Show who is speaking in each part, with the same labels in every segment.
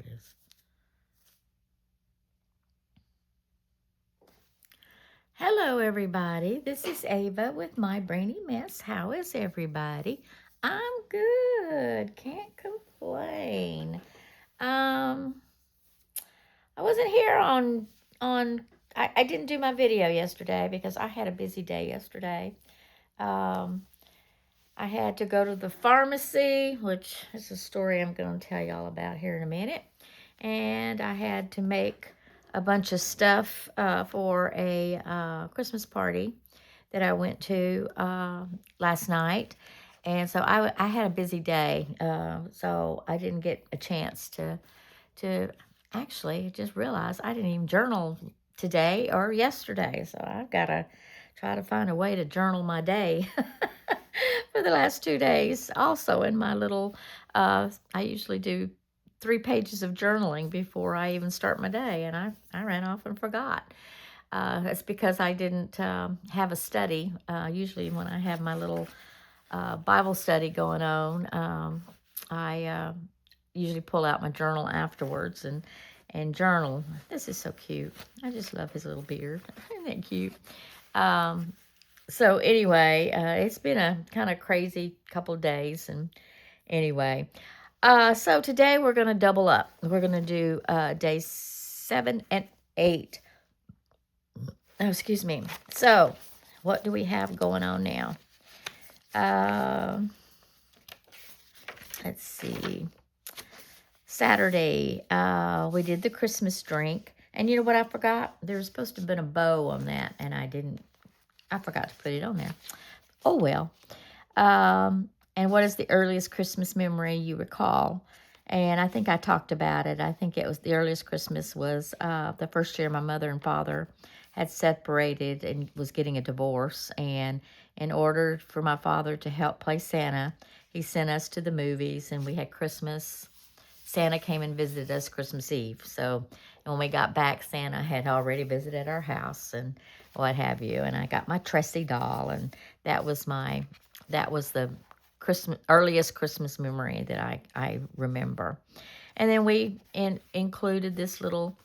Speaker 1: it is. Hello, everybody. This is Ava with My Brainy Mess. How is everybody? I'm good. Can't complain. Um, I wasn't here on. I didn't do my video yesterday because I had a busy day yesterday. Um, I had to go to the pharmacy, which is a story I'm going to tell y'all about here in a minute. And I had to make a bunch of stuff for a Christmas party that I went to last night. And so I had a busy day, so I didn't get a chance to actually just realize I didn't even journal today or yesterday. So I've got to try to find a way to journal my day for the last 2 days. Also, in my little, I usually do 3 pages of journaling before I even start my day, and I ran off and forgot. That's because I didn't have a study. Usually, when I have my little Bible study going on, I usually pull out my journal afterwards and journal. This is so cute. I just love his little beard. Isn't that cute? So anyway, it's been a kind of crazy couple of days, and anyway, so today we're going to double up. We're going to do days 7 and 8. Oh, excuse me. So, what do we have going on now? Let's see. Saturday, we did the Christmas drink. And you know what I forgot? There was supposed to have been a bow on that, and I forgot to put it on there. Oh, well. And what is the earliest Christmas memory you recall? And I think I talked about it. I think it was the earliest Christmas was the first year my mother and father had separated and was getting a divorce. And in order for my father to help play Santa, he sent us to the movies, and we had Christmas. Santa came and visited us Christmas Eve. So when we got back, Santa had already visited our house and what have you. And I got my Tressie doll, and that was the earliest Christmas memory that I remember. And then we included this little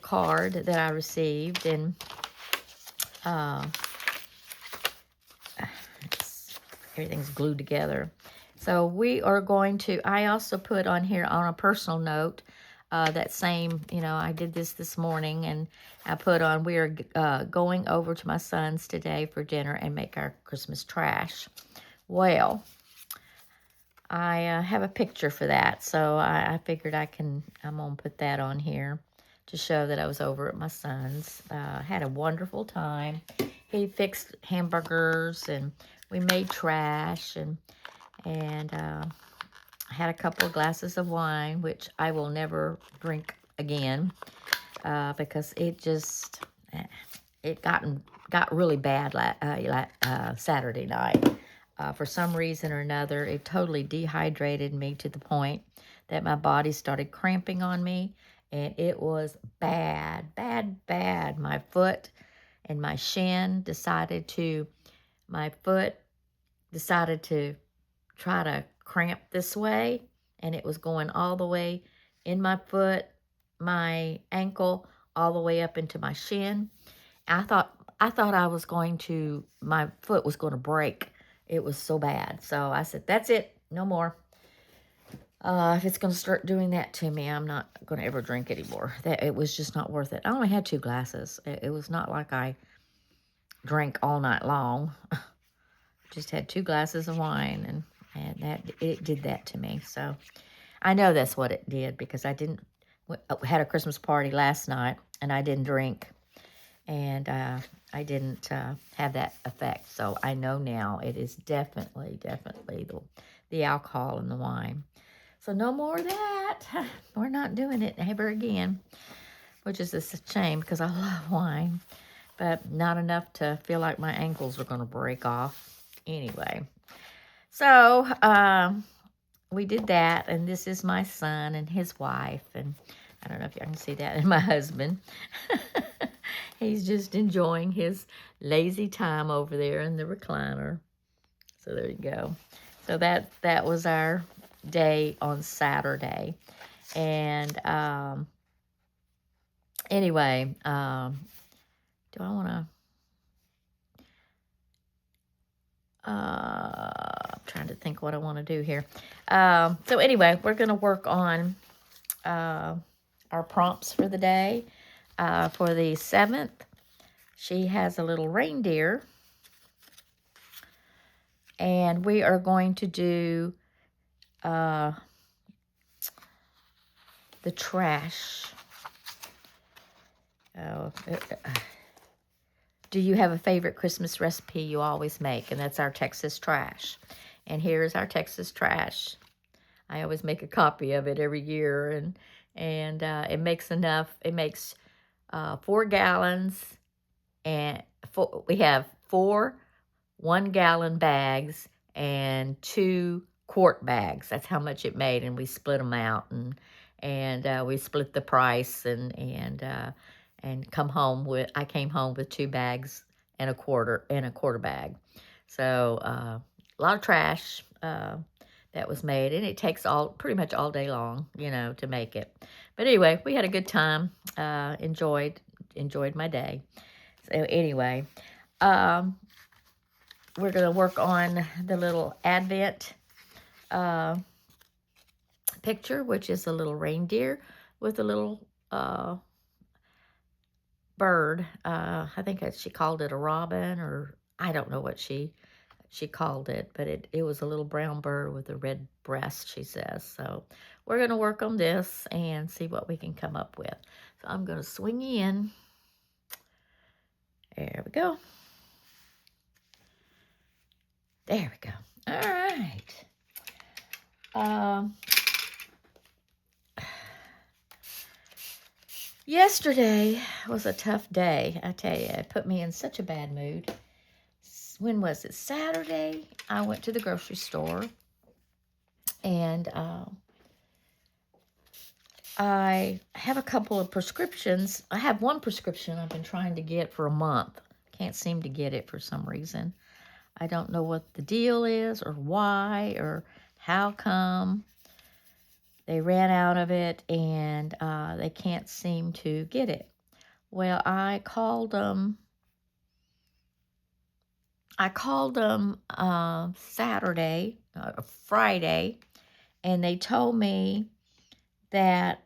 Speaker 1: card that I received, and everything's glued together. So we are going to, I also put on here on a personal note, that same, I did this morning, and I put on, we are going over to my son's today for dinner and make our Christmas trash. Well, I have a picture for that, so I figured I'm going to put that on here to show that I was over at my son's. Had a wonderful time. He fixed hamburgers, and we made trash, and had a couple of glasses of wine, which I will never drink again, because it got really bad Saturday night. For some reason or another, it totally dehydrated me to the point that my body started cramping on me, and it was bad, bad, bad. My foot and my shin decided to try to cramp this way, and it was going all the way in my foot, my ankle, all the way up into my shin. I thought my foot was going to break. It was so bad. So I said, that's it, no more. If it's going to start doing that to me, I'm not going to ever drink anymore. It was just not worth it. I only had 2 glasses. It was not like I drank all night long. Just had 2 glasses of wine, and it did that to me. So I know that's what it did, because I had a Christmas party last night, and I didn't drink, and I didn't have that effect. So I know now it is definitely the alcohol and the wine. So no more of that. We're not doing it ever again, which is a shame, because I love wine, but not enough to feel like my ankles are going to break off. Anyway, so we did that, and this is my son and his wife, and I don't know if y'all can see that, and my husband. He's just enjoying his lazy time over there in the recliner. So there you go. So that was our day on Saturday. And anyway, do I want to? I'm trying to think what I want to do here. So anyway, we're going to work on our prompts for the day. For the 7th, she has a little reindeer. And we are going to do the trash. Do you have a favorite Christmas recipe you always make? And that's our Texas trash. And here's our Texas trash. I always make a copy of it every year, and it makes enough. It makes 4 gallons, and we have 4 1-gallon bags and 2 quart bags. That's how much it made, and we split them out, and we split the price, and come home with. I came home with 2 bags and a quarter bag. So a lot of trash that was made, and it takes pretty much all day long, to make it. But anyway, we had a good time. Enjoyed my day. So anyway, we're going to work on the little Advent picture, which is a little reindeer with a little bird. I think she called it a robin, or I don't know what she called it, but it was a little brown bird with a red breast, she says. So we're going to work on this and see what we can come up with. So I'm going to swing in. There we go. There we go. All right. Yesterday was a tough day. I tell you, it put me in such a bad mood. When was it? Saturday, I went to the grocery store, and I have a couple of prescriptions. I have one prescription I've been trying to get for a month. Can't seem to get it for some reason. I don't know what the deal is, or why, or how come they ran out of it, and they can't seem to get it. Well, I called them Friday, and they told me that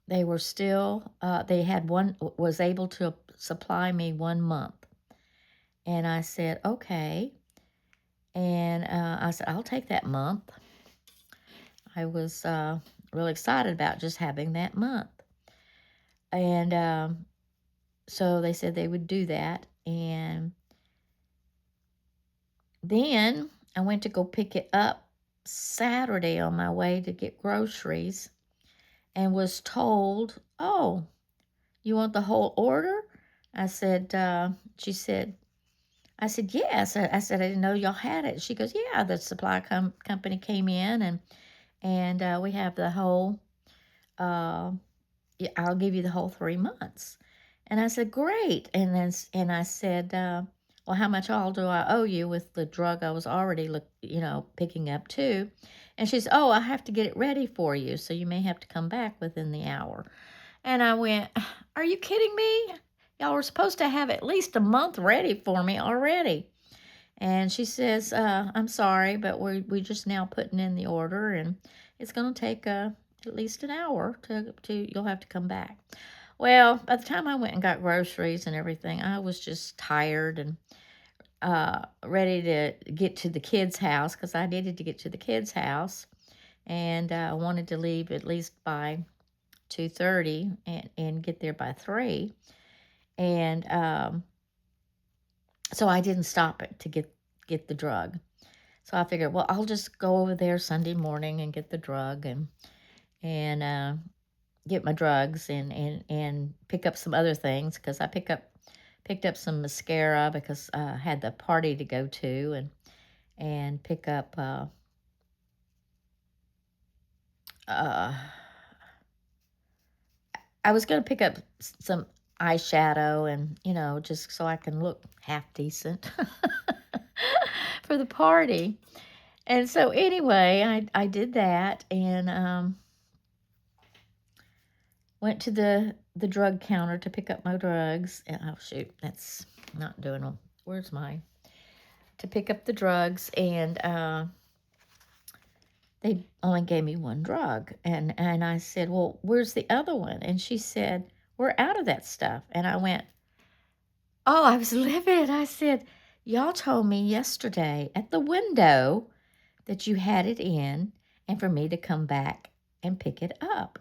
Speaker 1: they were still, was able to supply me 1 month. And I said, okay. And I said, I'll take that month. I was really excited about just having that month. And so they said they would do that. And then I went to go pick it up Saturday on my way to get groceries, and was told, oh, you want the whole order? I said, she said, I said, yes. I said, I didn't know y'all had it. She goes, yeah, the supply company came in, and we have the whole, yeah, I'll give you the whole 3 months. And I said, great. And I said, well, how much all do I owe you with the drug I was already, picking up too? And she said, oh, I have to get it ready for you, so you may have to come back within the hour. And I went, are you kidding me? Y'all were supposed to have at least a month ready for me already. And she says, I'm sorry, but we're just now putting in the order, and it's going to take at least an hour to you'll have to come back. Well, by the time I went and got groceries and everything, I was just tired and ready to get to the kids' house, because I needed to get to the kids' house, and I wanted to leave at least by 2:30 and get there by 3. And so I didn't stop it to get the drug. So I figured, well, I'll just go over there Sunday morning and get the drug, and get my drugs, and pick up some other things, because I picked up some mascara, because I had the party to go to, and pick up I was going to pick up some eyeshadow, and just so I can look half decent for the party. And so anyway, I did that, and went to the drug counter to pick up my drugs. And, oh, shoot, that's not doing them. Where's my... To pick up the drugs, and they only gave me one drug. And I said, well, where's the other one? And she said, we're out of that stuff. And I went, oh, I was livid. I said, y'all told me yesterday at the window that you had it in and for me to come back and pick it up.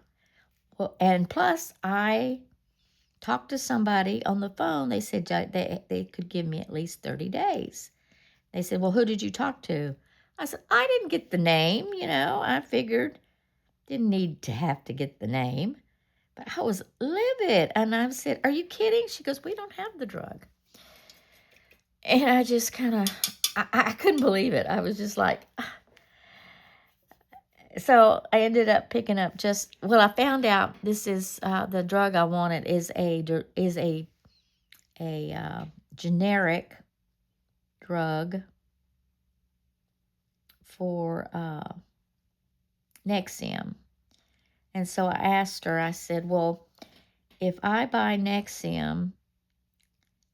Speaker 1: Well, and plus, I talked to somebody on the phone. They said they could give me at least 30 days. They said, well, who did you talk to? I said, I didn't get the name, I figured didn't need to have to get the name. But I was livid. And I said, are you kidding? She goes, we don't have the drug. And I just kind of, I couldn't believe it. I was just like, so I ended up picking up I found out this is the drug I wanted is a generic drug for Nexium. And so I asked her, I said, well, if I buy Nexium,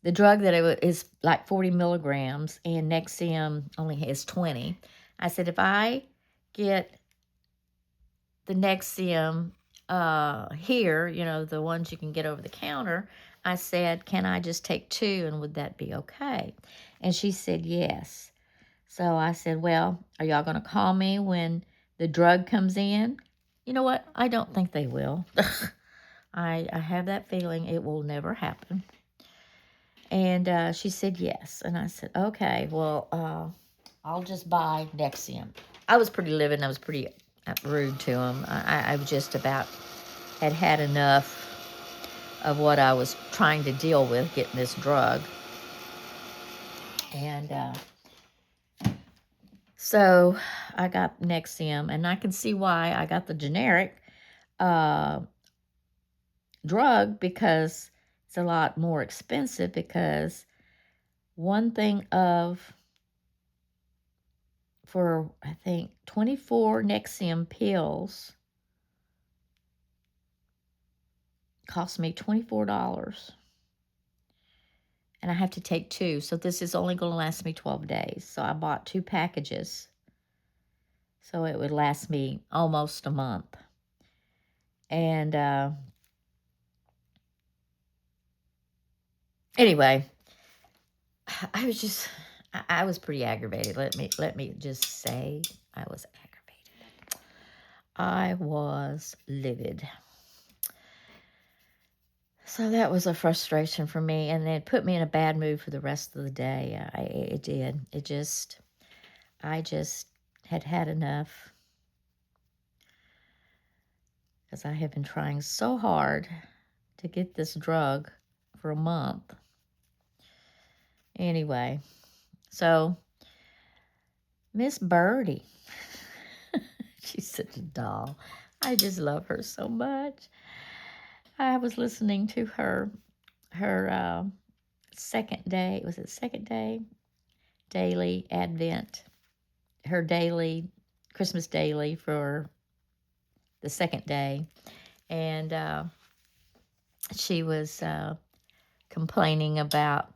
Speaker 1: the drug that is like 40 milligrams and Nexium only has 20. I said, if I get the Nexium here, the ones you can get over the counter, I said, can I just take 2 and would that be okay? And she said, yes. So I said, well, are y'all going to call me when the drug comes in? You know what? I don't think they will. I have that feeling it will never happen. And she said yes. And I said, okay, well, I'll just buy Nexium. I was pretty livid. I was pretty rude to him. I was just about had enough of what I was trying to deal with, getting this drug. And so I got Nexium, and I can see why I got the generic drug, because it's a lot more expensive, because one thing for I think 24 Nexium pills cost me $24. And I have to take 2. So this is only going to last me 12 days. So I bought 2 packages. So it would last me almost a month. And anyway, I was pretty aggravated. Let me just say I was aggravated. I was livid. So that was a frustration for me, and it put me in a bad mood for the rest of the day. It did. I just had enough, because I have been trying so hard to get this drug for a month. Anyway, so Miss Birdie, she's such a doll. I just love her so much. I was listening to her second day, was it second day? Daily Advent, her daily, Christmas daily for the second day. And she was complaining about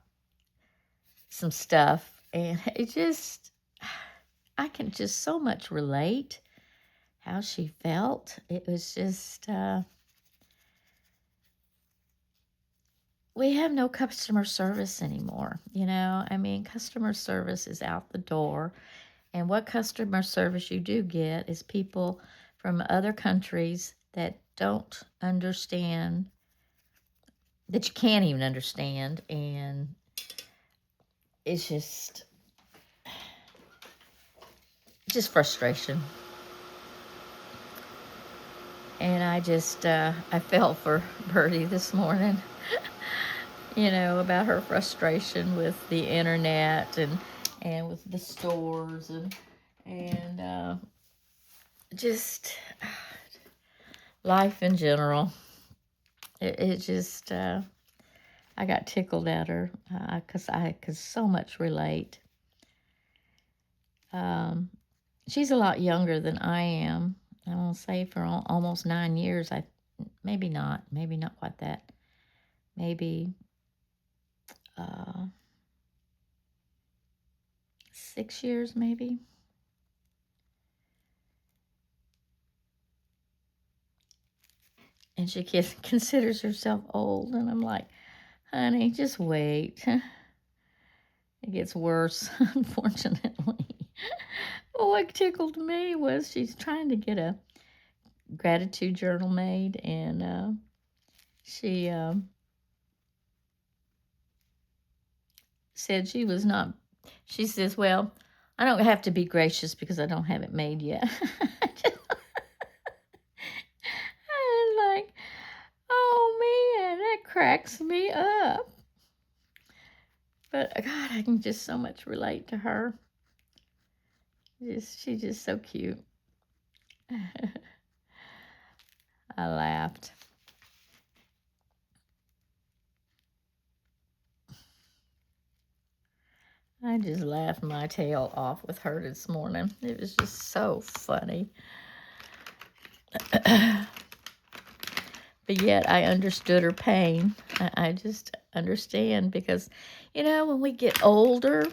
Speaker 1: some stuff. And I can just so much relate how she felt. It was just... we have no customer service anymore, I mean, customer service is out the door. And what customer service you do get is people from other countries that don't understand, that you can't even understand. And it's just frustration. And I felt for Birdie this morning. About her frustration with the internet and with the stores and just life in general. It just, I got tickled at her because I could so much relate. She's a lot younger than I am. I want to say for almost 9 years, maybe not quite that. Maybe 6 years, maybe. And she considers herself old, and I'm like, honey, just wait. It gets worse, unfortunately. Well, what tickled me was she's trying to get a gratitude journal made, and she said she was not. She says, well, I don't have to be gracious because I don't have it made yet. I was like, oh man, that cracks me up. But God, I can just so much relate to her. She's just so cute. I laughed. I just laughed my tail off with her this morning. It was just so funny. But yet I understood her pain. I just understand because, when we get older,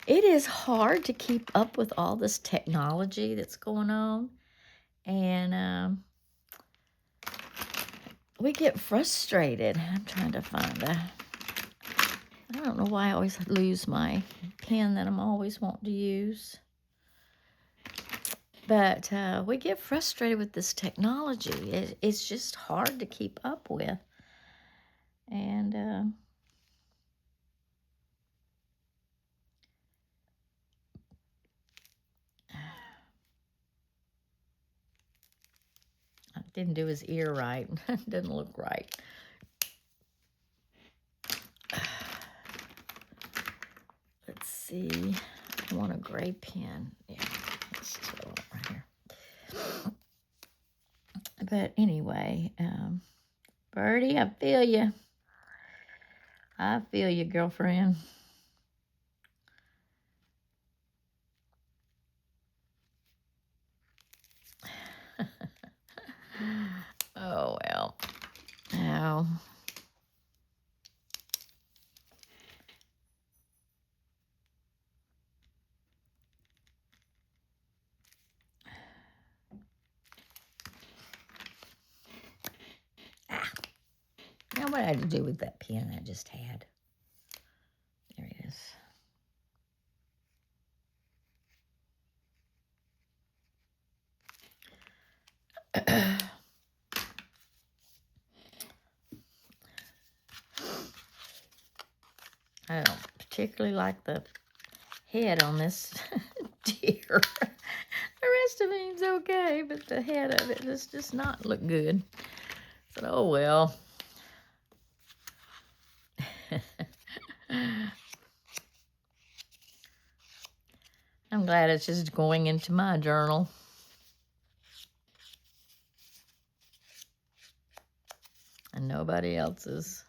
Speaker 1: it is hard to keep up with all this technology that's going on. And we get frustrated. I'm trying to find I don't know why I always lose my pen that I'm always wanting to use. But we get frustrated with this technology. It's just hard to keep up with. And I didn't do his ear right. Didn't look right. Let's see. I want a gray pen. Yeah, let's throw it right here. But anyway, Birdie, I feel you. I feel you, girlfriend. Oh, well. Now, now what I had to do with that pen I just had. There it is. I don't particularly like the head on this deer. The rest of it's okay, but the head of it does not look good. So, oh well. I'm glad it's just going into my journal. And nobody else's.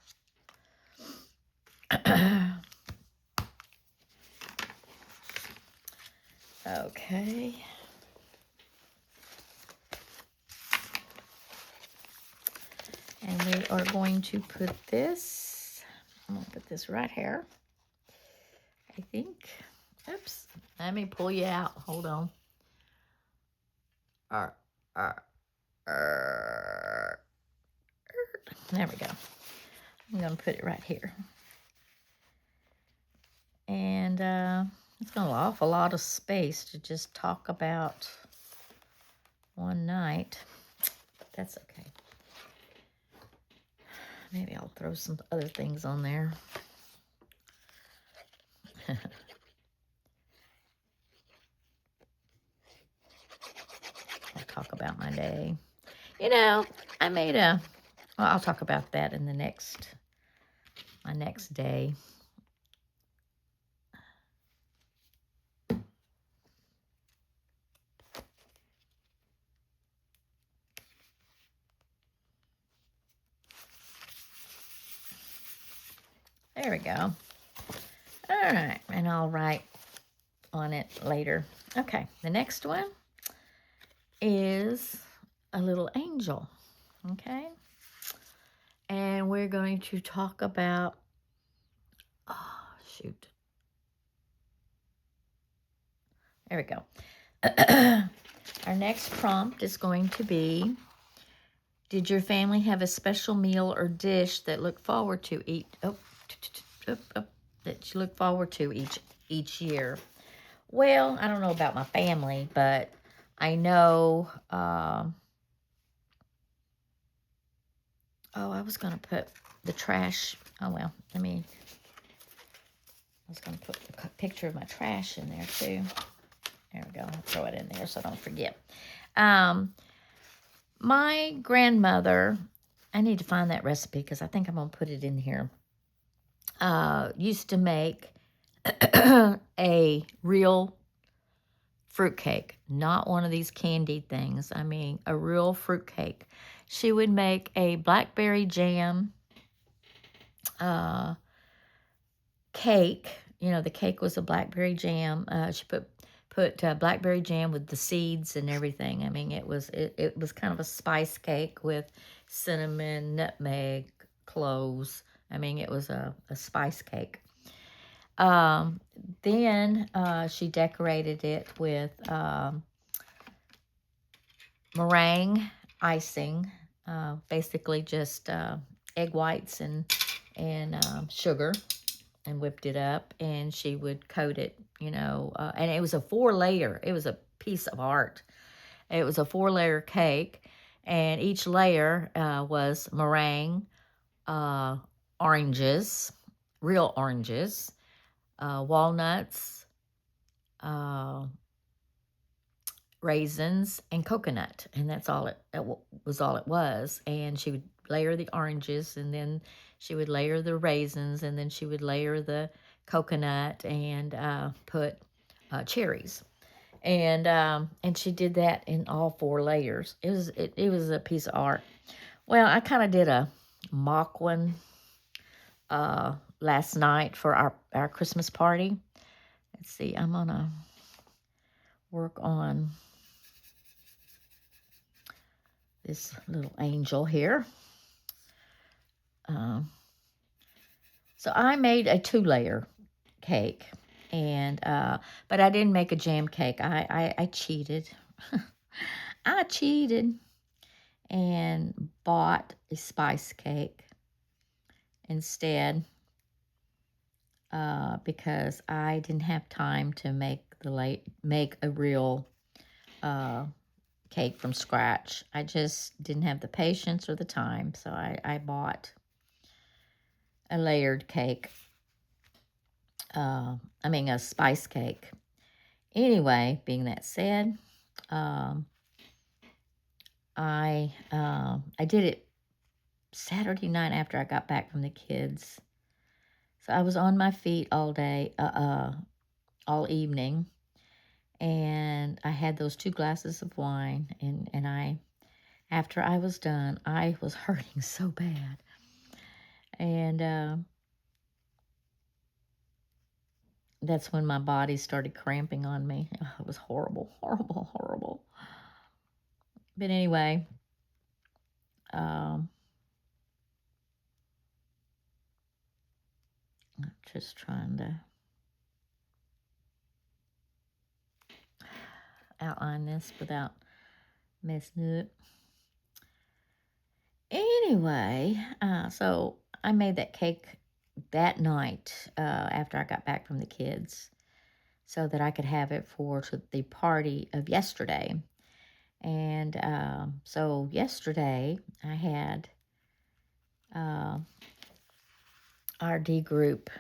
Speaker 1: Okay. And we are going to put this, I'm going to put this right here, I think. Oops. Let me pull you out. Hold on. There we go. I'm going to put it right here. And it's going to be an awful lot of space to just talk about one night. But that's okay. Maybe I'll throw some other things on there. I'll talk about my day. I made well, I'll talk about that in my next day. There we go. All right, and I'll write on it later. Okay, the next one is a little angel. Okay. And we're going to talk about, oh, shoot. There we go. Our next prompt is going to be, did your family have a special meal or dish that look forward to that you look forward to each year? Well, I don't know about my family, but I know, oh, I was going to put the trash, oh, well, I was going to put a picture of my trash in there, too. There we go. I'll throw it in there so I don't forget. My grandmother, I need to find that recipe because I think I'm going to put it in here, used to make a real fruitcake, not one of these candied things. I mean, a real fruitcake. She would make a blackberry jam cake. You know, the cake was a blackberry jam. She put blackberry jam with the seeds and everything. I mean, it was kind of a spice cake with cinnamon, nutmeg, cloves. I mean, it was a spice cake. Then she decorated it with meringue icing, basically just egg whites and sugar, and whipped it up, and she would coat it, and it was a 4-layer. It was a piece of art. It was a 4-layer cake, and each layer was meringue, oranges, real oranges, walnuts, uh, raisins, and coconut, and that's all it was. And she would layer the oranges, and then she would layer the raisins, and then she would layer the coconut, and put cherries, and she did that in all 4 layers. It was a piece of art. Well, I kind of did a mock one last night for our Christmas party. Let's see, I'm gonna work on this little angel here. So I made a 2-layer cake, and but I didn't make a jam cake. I cheated. I cheated and bought a spice cake instead, because I didn't have time to make a real cake from scratch. I just didn't have the patience or the time, so I bought a layered cake. A spice cake. Anyway, being that said, I did it Saturday night after I got back from the kids. So I was on my feet all day, all evening, and I had those 2 glasses of wine, and after I was done, I was hurting so bad, and that's when my body started cramping on me. Oh, it was horrible, horrible, horrible. But anyway, I'm just trying to outline this without messing it up. Anyway, so I made that cake that night after I got back from the kids so that I could have it for the party of yesterday. And so yesterday I had my D group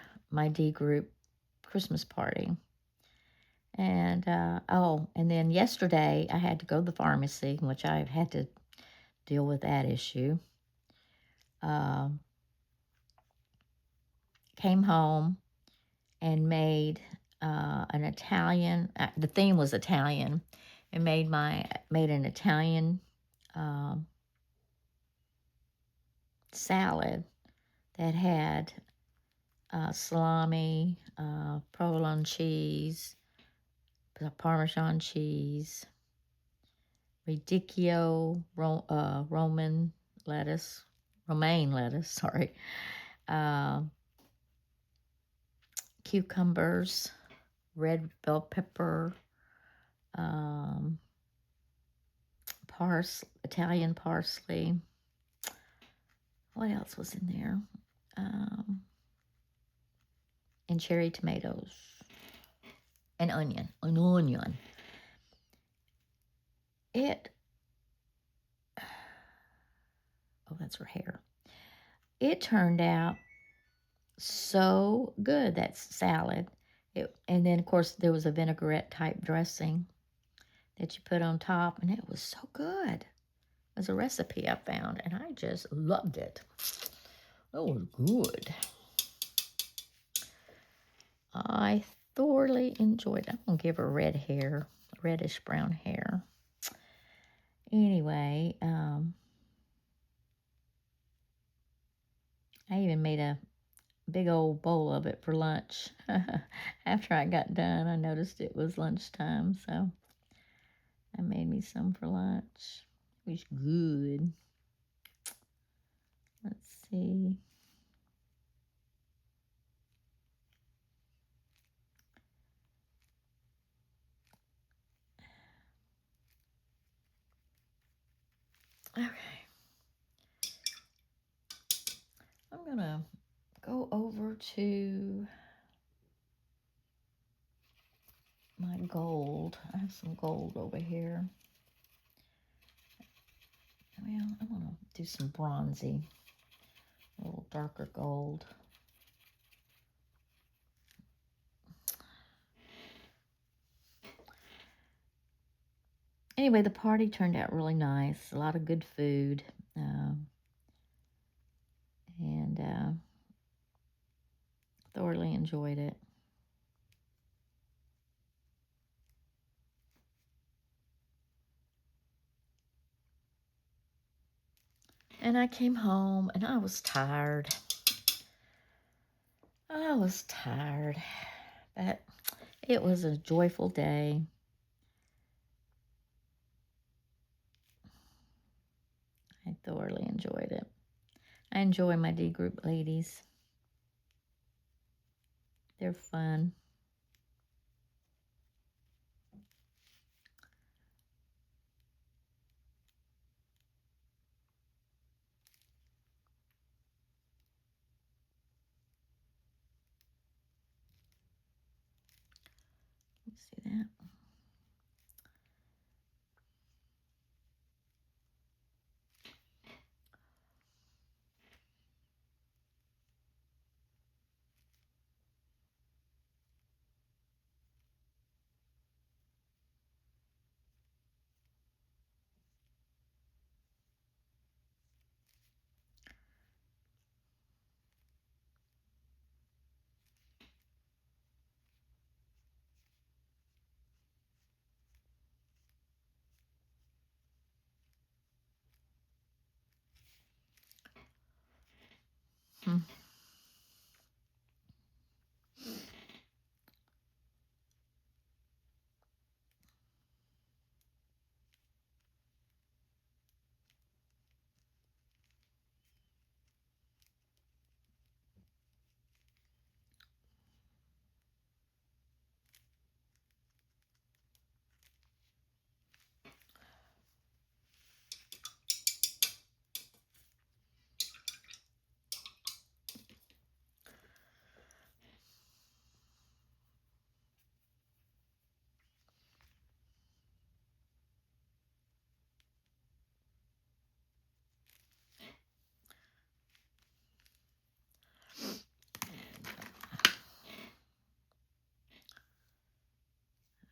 Speaker 1: Christmas party. And and then yesterday I had to go to the pharmacy, which I had to deal with that issue. Came home and made an Italian. The theme was Italian, and made an Italian salad that had salami, provolone cheese, Parmesan cheese, radicchio, Roman lettuce, romaine lettuce, sorry, uh, cucumbers, red bell pepper, um, Italian parsley. What else was in there? And cherry tomatoes. An onion. It, oh, that's her hair. It turned out so good, that salad. And then, of course, there was a vinaigrette type dressing that you put on top, and it was so good. It was a recipe I found, and I just loved it. It was good. I thoroughly enjoyed it. I'm going to give her reddish brown hair. Anyway, I even made a big old bowl of it for lunch. After I got done, I noticed it was lunchtime, so I made me some for lunch. It was good. Let's see. Okay. I'm going to go over to my gold. I have some gold over here. Well, I want to do some bronzy, a little darker gold. Anyway, the party turned out really nice. A lot of good food. And thoroughly enjoyed it. And I came home and I was tired. But it was a joyful day. I thoroughly enjoyed it. I enjoy my D group ladies. They're fun. See that? Hmm.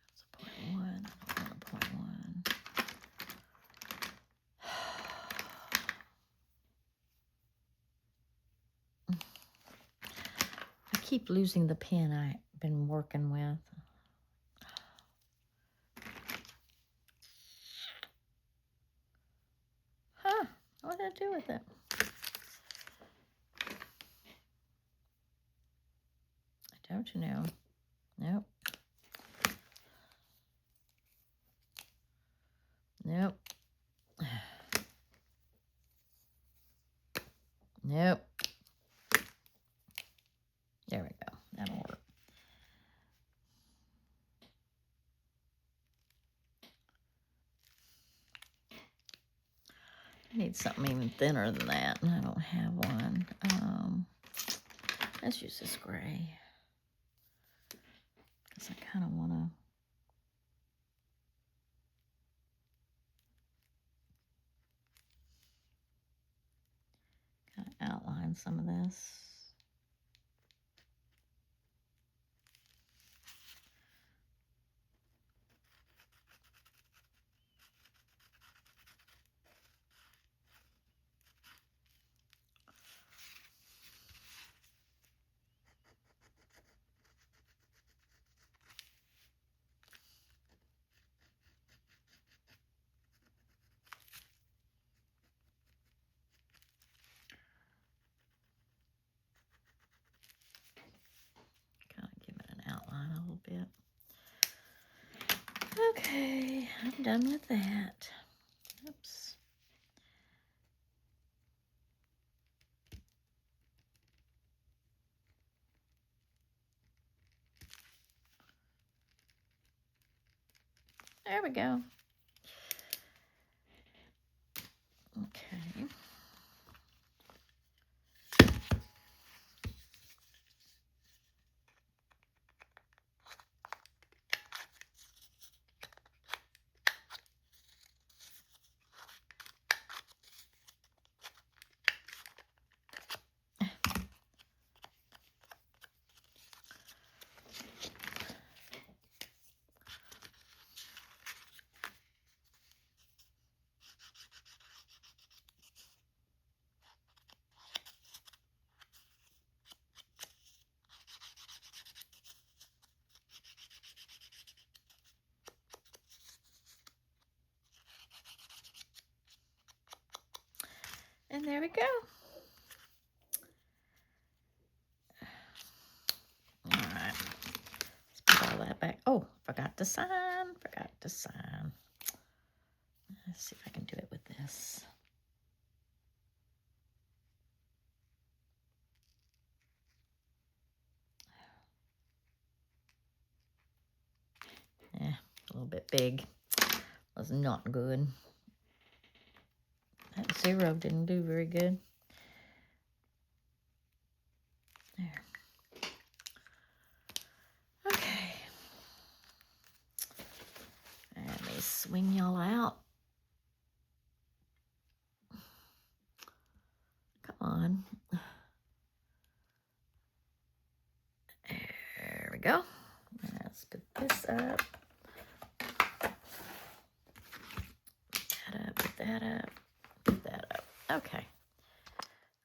Speaker 1: That's a 0.1. I don't want a 0.1. I keep losing the pen I've been working with. Huh, what did I do with it? I don't know. Nope. Nope. Nope. There we go. That'll work. I need something even thinner than that, and I don't have one. Let's use this gray. Because I kind of want to... kind of outline some of this. Kind of give it an outline a little bit. Okay, I'm done with that. Oops. There we go. Okay. And there we go. All right. Let's put all that back. Oh, forgot to sign. Forgot to sign. Let's see if I can do it with this. Yeah, a little bit big. Was not good. That 0 didn't do very good. There. Okay. Let me swing y'all out. Come on. There we go. Let's put this up. Put that up. Put that up. Okay.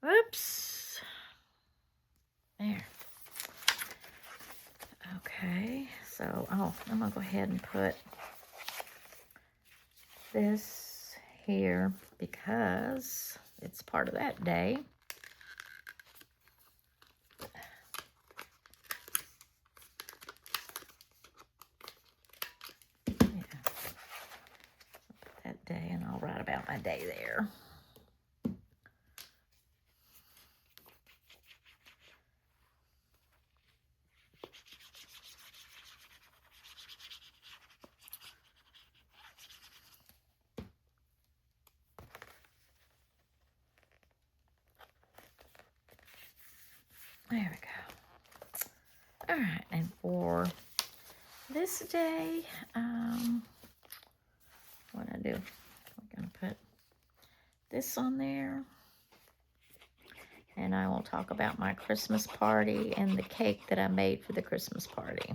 Speaker 1: Whoops. There. Okay. So, I'm going to go ahead and put this here because it's part of that day. That day, and I'll write about my day there. There we go. All right, and for this day, what I do? I'm gonna put this on there, and I will talk about my Christmas party and the cake that I made for the Christmas party.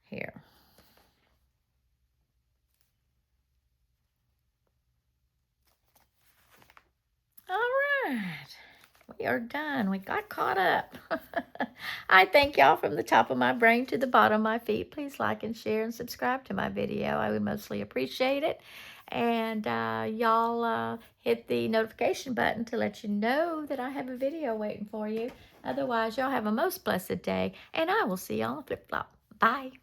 Speaker 1: Here. All right. We are done. We got caught up. I thank y'all from the top of my brain to the bottom of my feet. Please like and share and subscribe to my video. I would mostly appreciate it. And y'all hit the notification button to let you know that I have a video waiting for you. Otherwise, y'all have a most blessed day. And I will see y'all on Flip Flop. Bye.